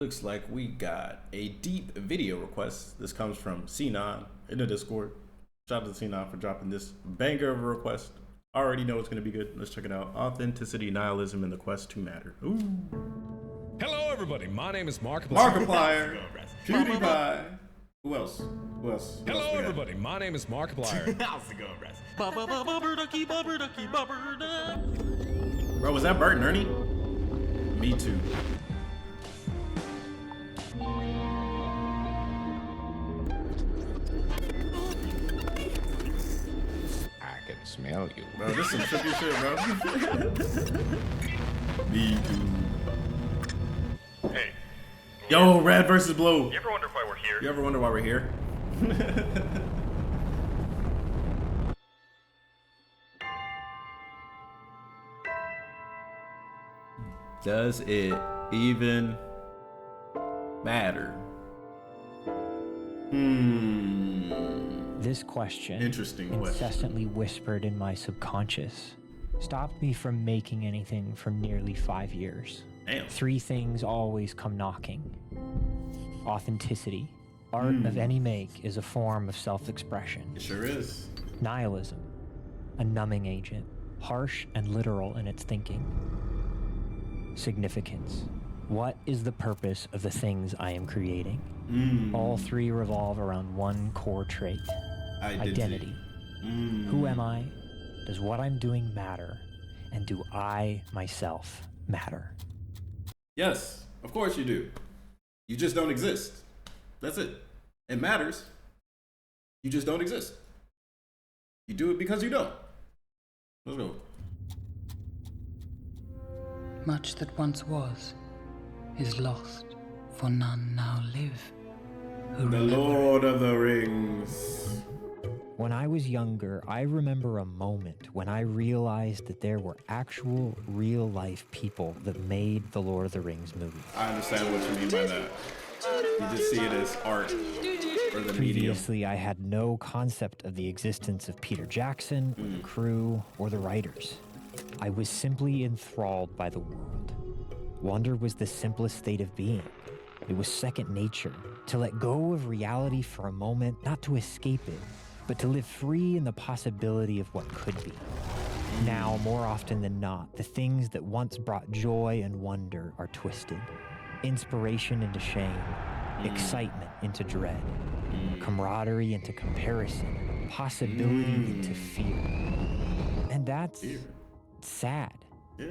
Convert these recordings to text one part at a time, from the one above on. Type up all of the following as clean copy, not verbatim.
Looks like we got a deep video request. This comes from C9 in the Discord. Shout out to C9 for dropping this banger of a request. I already know it's going to be good. Let's check it out. Authenticity, nihilism, and the quest to matter. Ooh. Hello, everybody. My name is Markiplier. Markiplier. PewDiePie. Who else? Who else? Hello, everybody. My name is Markiplier. How's it going, Russ? Bro, was that Bert and Ernie? Me too. I can smell you. Bro, this is some trippy shit, bro. Me too. Hey. Yo, red versus blue. You ever wonder why we're here? You ever wonder why we're here? Does it even matter? This question, Interesting question. incessantly whispered in my subconscious, stopped me from making anything for nearly 5 years. Damn. Three things always come knocking. Authenticity. Art of any make is a form of self-expression. It sure is. Nihilism. A numbing agent, harsh and literal in its thinking. Significance. What is the purpose of the things I am creating? All three revolve around one core trait. Identity. Who am I? Does what I'm doing matter? And do I, myself, matter? Yes, of course you do. You just don't exist. That's it. It matters. You just don't exist. You do it because you don't. Let's go. Much that once was is lost, for none now live. Who The remember Lord of the Rings. When I was younger, I remember a moment when I realized that there were actual, real-life people that made the Lord of the Rings movie. I understand what you mean by that. You just see it as art or the medium. Previously, I had no concept of the existence of Peter Jackson, or the crew, or the writers. I was simply enthralled by the world. Wonder was the simplest state of being. It was second nature, to let go of reality for a moment, not to escape it, but to live free in the possibility of what could be. Now, more often than not, the things that once brought joy and wonder are twisted. Inspiration into shame, excitement into dread, camaraderie into comparison, possibility into fear. And that's sad. Yeah.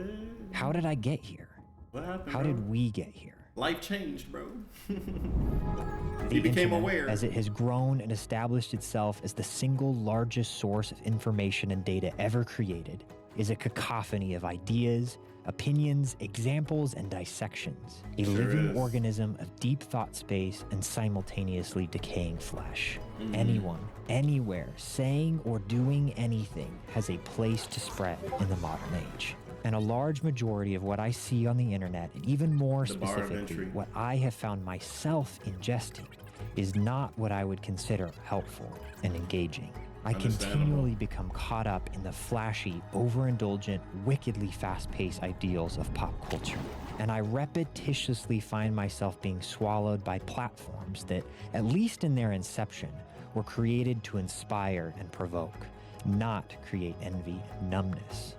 How did I get here? What happened? How bro? did we get here? Life changed, bro? The You became internet, aware. as it has grown and established itself as the single largest source of information and data ever created, is a cacophony of ideas, opinions, examples, and dissections. A Sure living is. organism of deep thought space and simultaneously decaying flesh. Anyone, anywhere, saying or doing anything has a place to spread in the modern age. And a large majority of what I see on the internet, and even more The bar of specifically, entry. what I have found myself ingesting, is not what I would consider helpful and engaging. I Understandable. continually become caught up in the flashy, overindulgent, wickedly fast-paced ideals of pop culture. And I repetitiously find myself being swallowed by platforms that, at least in their inception, were created to inspire and provoke, not create envy and numbness.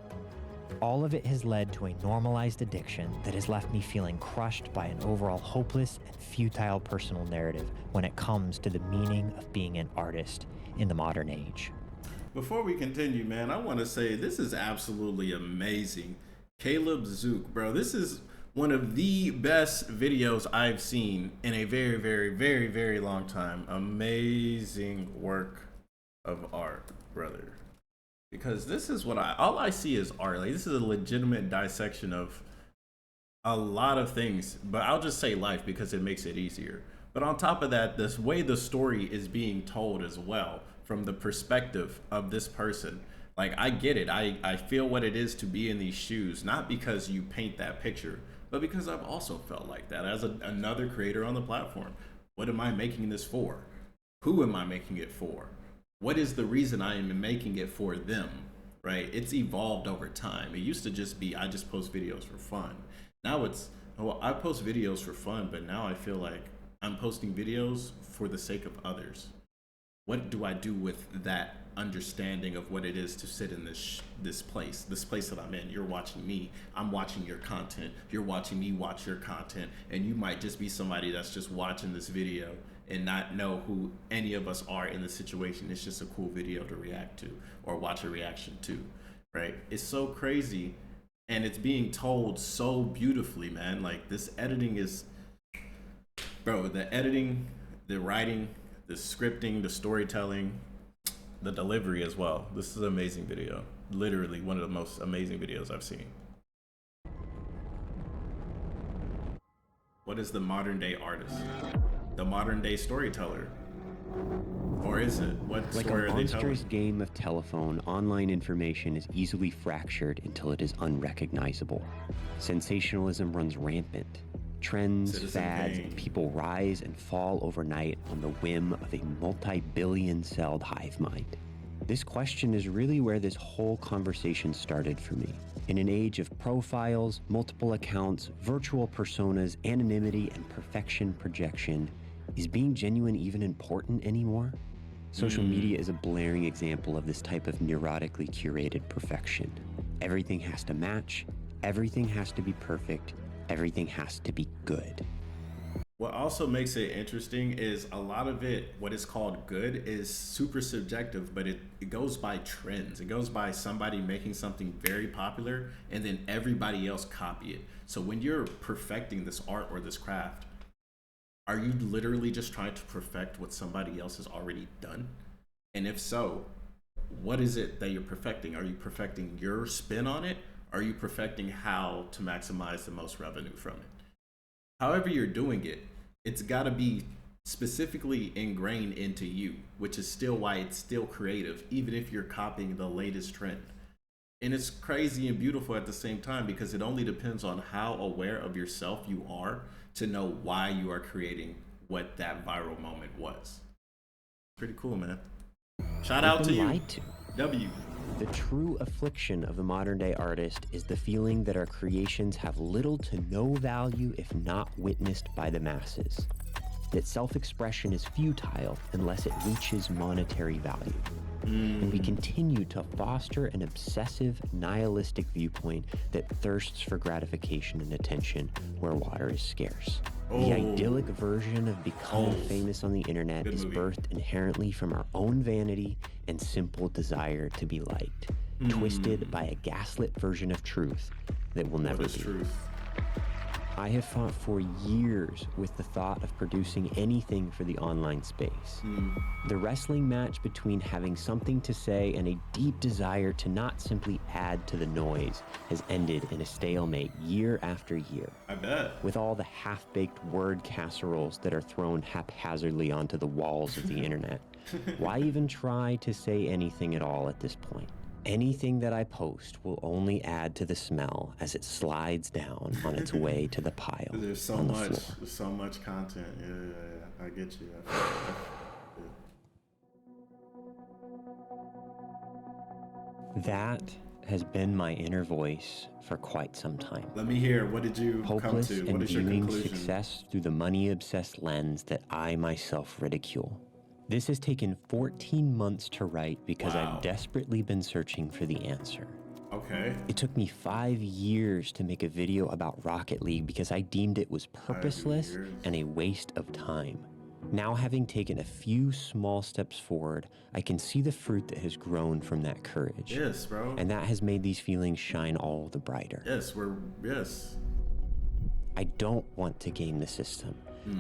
All of it has led to a normalized addiction that has left me feeling crushed by an overall hopeless and futile personal narrative when it comes to the meaning of being an artist in the modern age. Before we continue, man, I want to say this is absolutely amazing. Caleb Zook, bro, this is one of the best videos I've seen in a very, very, very, very long time. Amazing work of art, brother. Because this is what all I see is art. Like, this is a legitimate dissection of a lot of things, but I'll just say life because it makes it easier. But on top of that, this way the story is being told as well from the perspective of this person. Like, I get it. I feel what it is to be in these shoes, not because you paint that picture, but because I've also felt like that as another creator on the platform. What am I making this for? Who am I making it for? What is the reason I am making it for them, right? It's evolved over time. It used to just be, I just post videos for fun. Now it's, Well, I post videos for fun, but now I feel like I'm posting videos for the sake of others. What do I do with that understanding of what it is to sit in this place that I'm in? You're watching me, I'm watching your content, you're watching me watch your content, and you might just be somebody that's just watching this video and not know who any of us are in the situation. It's just a cool video to react to or watch a reaction to, right? It's so crazy, and it's being told so beautifully, man. Like, this editing is, bro, the editing, the writing, the scripting, the storytelling, the delivery as well. This is an amazing video. Literally one of the most amazing videos I've seen. What is the modern day artist? The modern day storyteller? Or is it? What Like story a are they telling? monstrous game of telephone, online information is easily fractured until it is unrecognizable. Sensationalism runs rampant. Trends, Citizen fads, Kane. and people rise and fall overnight on the whim of a multi-billion-celled hive mind. This question is really where this whole conversation started for me. In an age of profiles, multiple accounts, virtual personas, anonymity, and perfection projection, is being genuine even important anymore? Social media is a blaring example of this type of neurotically curated perfection. Everything has to match, everything has to be perfect, everything has to be good. What also makes it interesting is a lot of it, what is called good, is super subjective, but it goes by trends. It goes by somebody making something very popular and then everybody else copy it. So when you're perfecting this art or this craft, are you literally just trying to perfect what somebody else has already done? And if so, what is it that you're perfecting? Are you perfecting your spin on it? Are you perfecting how to maximize the most revenue from it? However you're doing it, it's got to be specifically ingrained into you, which is still why it's still creative, even if you're copying the latest trend. And it's crazy and beautiful at the same time, because it only depends on how aware of yourself you are to know why you are creating what that viral moment was. Pretty cool, man. Shout out We've to been you. lied to. W. The true affliction of the modern day artist is the feeling that our creations have little to no value if not witnessed by the masses. That self-expression is futile unless it reaches monetary value. And we continue to foster an obsessive, nihilistic viewpoint that thirsts for gratification and attention where water is scarce. The idyllic version of becoming famous on the internet Good is movie. birthed inherently from our own vanity and simple desire to be liked, twisted by a gaslit version of truth that will never What is be. truth? I have fought for years with the thought of producing anything for the online space. The wrestling match between having something to say and a deep desire to not simply add to the noise has ended in a stalemate year after year. I bet. With all the half-baked word casseroles that are thrown haphazardly onto the walls of the internet, why even try to say anything at all at this point? Anything that I post will only add to the smell as it slides down on its way to the pile There's so on the much, floor. there's so much content. Yeah. I get you. That has been my inner voice for quite some time. Let me hear. What did you Hopeless come to? in What is your viewing conclusion? success through the money-obsessed lens that I myself ridicule. This has taken 14 months to write because Wow. I've desperately been searching for the answer. Okay. It took me 5 years to make a video about Rocket League because I deemed it was purposeless years. and a waste of time. Now, having taken a few small steps forward, I can see the fruit that has grown from that courage. Yes, bro. And that has made these feelings shine all the brighter. Yes. I don't want to game the system.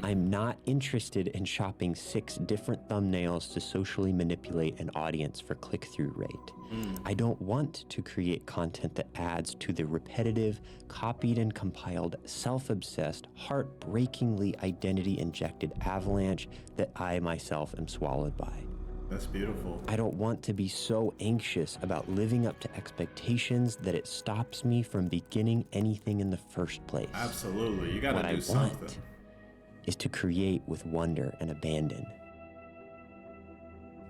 I'm not interested in shopping 6 different thumbnails to socially manipulate an audience for click-through rate. I don't want to create content that adds to the repetitive, copied and compiled, self-obsessed, heartbreakingly identity-injected avalanche that I myself am swallowed by. That's beautiful. I don't want to be so anxious about living up to expectations that it stops me from beginning anything in the first place. Absolutely. You got What to I do something. want is to create with wonder and abandon.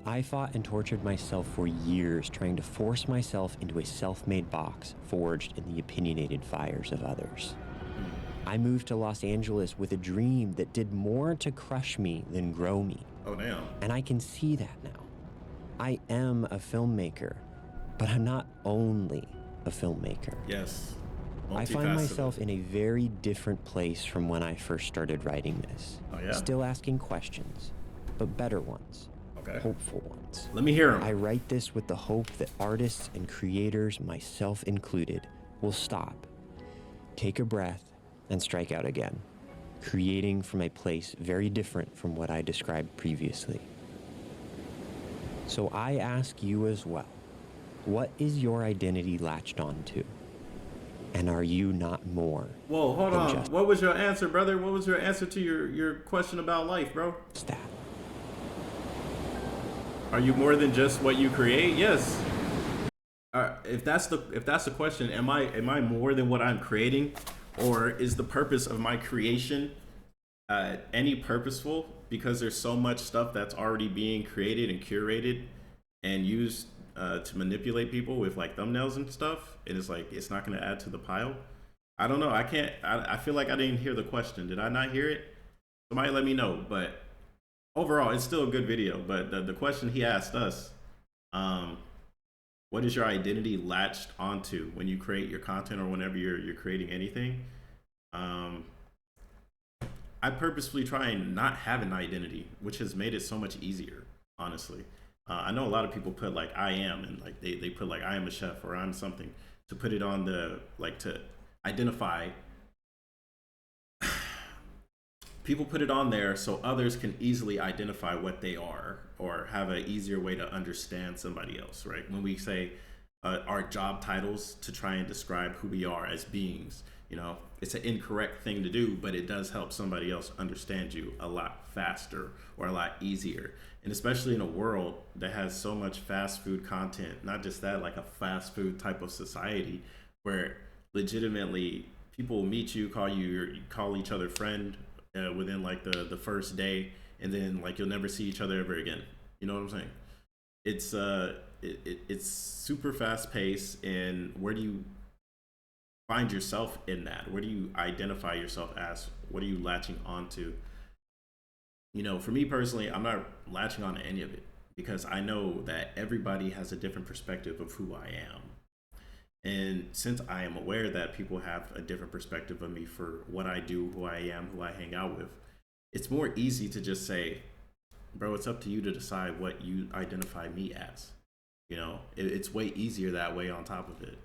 I fought and tortured myself for years trying to force myself into a self-made box forged in the opinionated fires of others. I moved to Los Angeles with a dream that did more to crush me than grow me. Oh, damn. And I can see that now. I am a filmmaker, but I'm not only a filmmaker. Yes. I find Multifaceted. myself in a very different place from when I first started writing this. Oh, yeah? Still asking questions, but better ones. Okay. Hopeful ones. Let me hear him. I write this with the hope that artists and creators, myself included, will stop, take a breath, and strike out again, creating from a place very different from what I described previously. So I ask you as well, what is your identity latched onto? And are you not more? Whoa, hold than on. just What was your answer, brother? What was your answer to your question about life, bro? that? Are you more than just what you create? Yes. If that's the question, am I more than what I'm creating, or is the purpose of my creation any purposeful? Because there's so much stuff that's already being created and curated and used to manipulate people with like thumbnails and stuff. And it's like it's not going to add to the pile. I don't know. I feel like I didn't hear the question. Did I not hear it? Somebody let me know. But overall, it's still a good video. But the question he asked us, what is your identity latched onto when you create your content or whenever you're creating anything? I purposefully try and not have an identity, which has made it so much easier, honestly. I know a lot of people put like I am, and like they put like I am a chef or I'm something to put it on the, like to identify. People put it on there so others can easily identify what they are or have an easier way to understand somebody else, right? When we say our job titles to try and describe who we are as beings, you know, it's an incorrect thing to do, but it does help somebody else understand you a lot faster or a lot easier. And especially in a world that has so much fast food content, not just that, like a fast food type of society where legitimately people meet you, call each other friend within like the first day, and then like you'll never see each other ever again. You know what I'm saying? It's it's super fast paced, and where do you find yourself in that? Where do you identify yourself as? What are you latching onto? You know, for me personally, I'm not latching on to any of it because I know that everybody has a different perspective of who I am. And since I am aware that people have a different perspective of me for what I do, who I am, who I hang out with, it's more easy to just say, bro, it's up to you to decide what you identify me as. You know, it's way easier that way on top of it.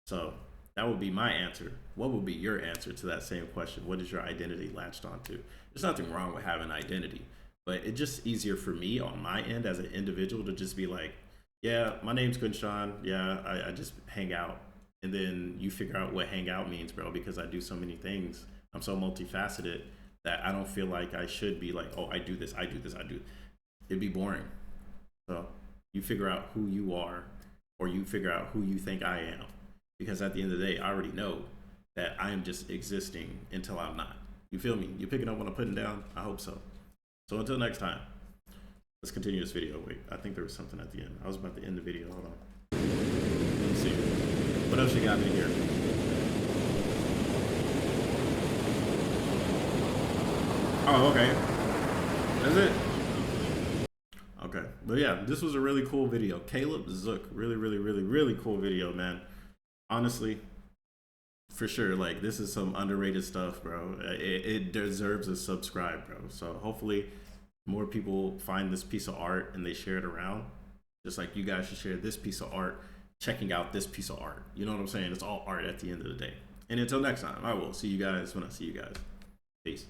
So that would be my answer. What would be your answer to that same question? What is your identity latched onto? There's nothing wrong with having an identity, but it's just easier for me on my end as an individual to just be like, yeah, my name's KhunShawn. Yeah, I just hang out. And then you figure out what hang out means, bro, because I do so many things. I'm so multifaceted that I don't feel like I should be like, oh, I do this, I do this, I do. It'd be boring. So you figure out who you are, or you figure out who you think I am. Because at the end of the day, I already know that I am just existing until I'm not. You feel me? You picking up what I'm putting down? I hope so. So until next time, let's continue this video. Wait, I think there was something at the end. I was about to end the video. Hold on. Let's see. What else you got in here? Oh, okay. That's it. Okay. But yeah, this was a really cool video. Caleb Zook. Really, really, really, really cool video, man. Honestly, for sure, like this is some underrated stuff, bro. It deserves a subscribe, bro. So hopefully more people find this piece of art and they share it around, just like you guys should share this piece of art, checking out this piece of art. You know what I'm saying? It's all art at the end of the day. And until next time, I will see you guys when I see you guys. Peace.